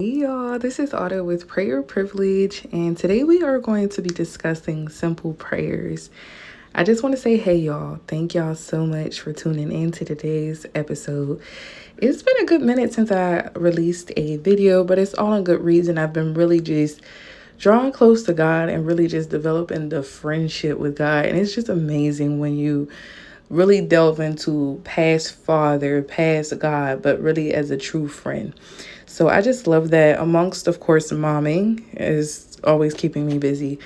Hey y'all, this is Autumn with Prayer Privilege, and today we are going to be discussing simple prayers. I just want to say, hey y'all, thank y'all so much for tuning in to today's episode. It's been a good minute since I released a video, but it's all in good reason. I've been really just drawing close to God and really just developing the friendship with God, and it's just amazing when you really delve into past Father, past God, but really as a true friend. So I just love that, amongst, of course, momming is always keeping me busy.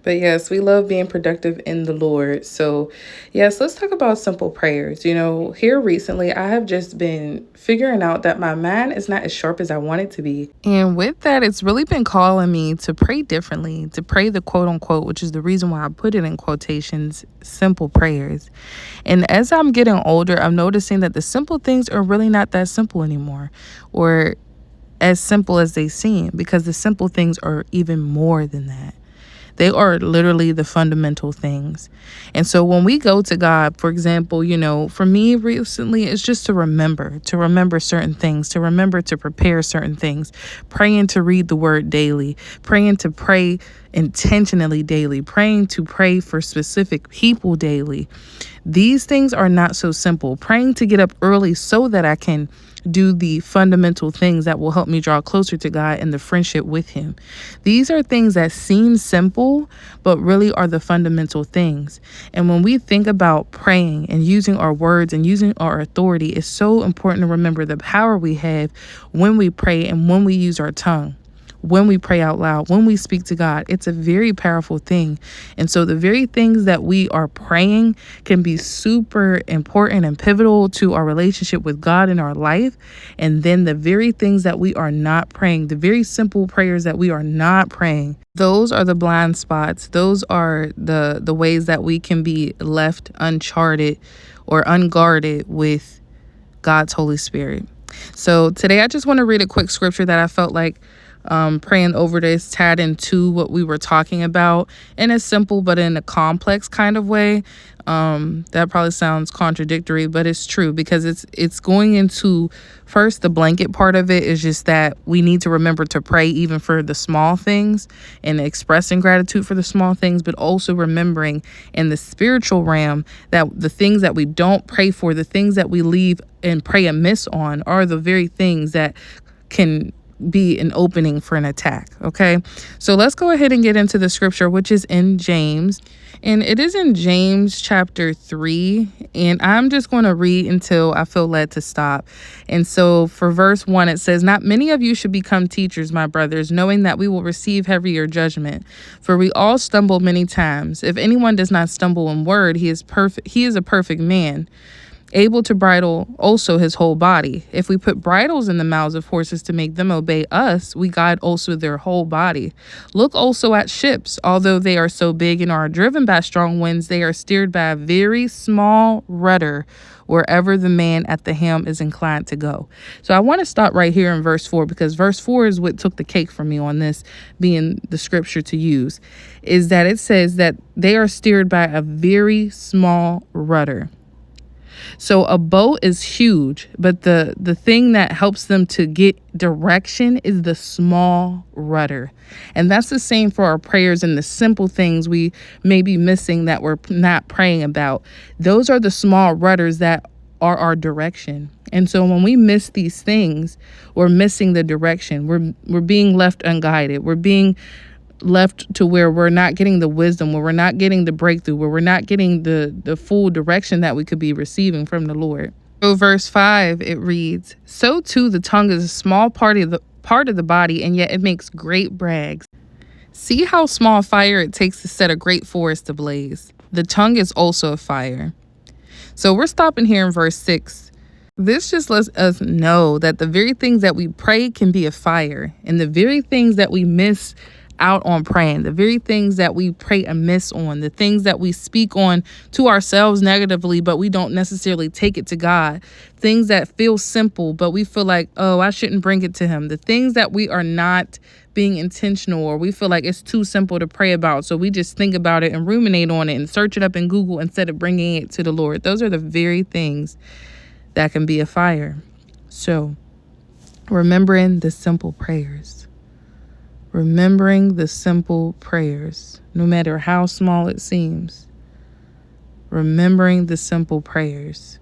But yes, we love being productive in the Lord. So yes, let's talk about simple prayers. Here recently, I have just been figuring out that my mind is not as sharp as I want it to be. And with that, it's really been calling me to pray differently, to pray the quote unquote, which is the reason why I put it in quotations, simple prayers. And as I'm getting older, I'm noticing that the simple things are really not that simple anymore, or as simple as they seem, because the simple things are even more than that. They are literally the fundamental things. And so when we go to God, for example, for me recently, it's just to remember certain things, to remember to prepare certain things, praying to read the word daily, praying to pray intentionally daily, praying to pray for specific people daily. These things are not so simple. Praying to get up early so that I can do the fundamental things that will help me draw closer to God and the friendship with Him. These are things that seem simple, but really are the fundamental things. And when we think about praying and using our words and using our authority, it's so important to remember the power we have when we pray and when we use our tongue. When we pray out loud, when we speak to God, it's a very powerful thing. And so the very things that we are praying can be super important and pivotal to our relationship with God in our life. And then the very things that we are not praying, the very simple prayers that we are not praying, those are the blind spots. Those are the ways that we can be left uncharted or unguarded with God's Holy Spirit. So today I just want to read a quick scripture that I felt like praying over this tied into what we were talking about in a simple but in a complex kind of way. That probably sounds contradictory, but it's true, because it's going into, first, the blanket part of it is just that we need to remember to pray even for the small things and expressing gratitude for the small things, but also remembering in the spiritual realm that the things that we don't pray for, the things that we leave and pray amiss on, are the very things that can be an opening for an attack. Okay, so let's go ahead and get into the scripture, which is in James, and it is in James chapter 3, and I'm just going to read until I feel led to stop. And so for verse 1, it says, "Not many of you should become teachers, my brothers, knowing that we will receive heavier judgment. For we all stumble many times. If anyone does not stumble in word, he is perfect. He is a perfect man, able to bridle also his whole body. If we put bridles in the mouths of horses to make them obey us, we guide also their whole body. Look also at ships. Although they are so big and are driven by strong winds, they are steered by a very small rudder wherever the man at the helm is inclined to go." So I want to stop right here in verse 4, because verse 4 is what took the cake for me on this being the scripture to use, is that it says that they are steered by a very small rudder. So a boat is huge, but the thing that helps them to get direction is the small rudder. And that's the same for our prayers and the simple things we may be missing that we're not praying about. Those are the small rudders that are our direction. And so when we miss these things, we're missing the direction. We're being left unguided. We're being left to where we're not getting the wisdom, where we're not getting the breakthrough, where we're not getting the full direction that we could be receiving from the Lord. So verse 5, it reads, "So too the tongue is a small part of the body, and yet it makes great brags. See how small fire it takes to set a great forest ablaze. The tongue is also a fire." So we're stopping here in verse 6. This just lets us know that the very things that we pray can be a fire, and the very things that we miss out on praying, the very things that we pray amiss on, the things that we speak on to ourselves negatively, but we don't necessarily take it to God, things that feel simple, but we feel like, oh, I shouldn't bring it to Him, the things that we are not being intentional, or we feel like it's too simple to pray about, so we just think about it and ruminate on it and search it up in Google instead of bringing it to the Lord. Those are the very things that can be a fire. So Remembering the simple prayers. Remembering the simple prayers, no matter how small it seems. Remembering the simple prayers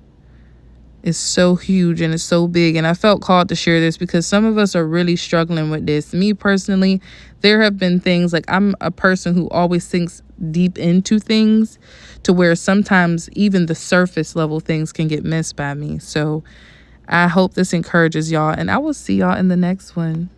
is so huge and it's so big. And I felt called to share this because some of us are really struggling with this. Me personally, there have been things like I'm a person who always thinks deep into things to where sometimes even the surface level things can get missed by me. So I hope this encourages y'all, and I will see y'all in the next one.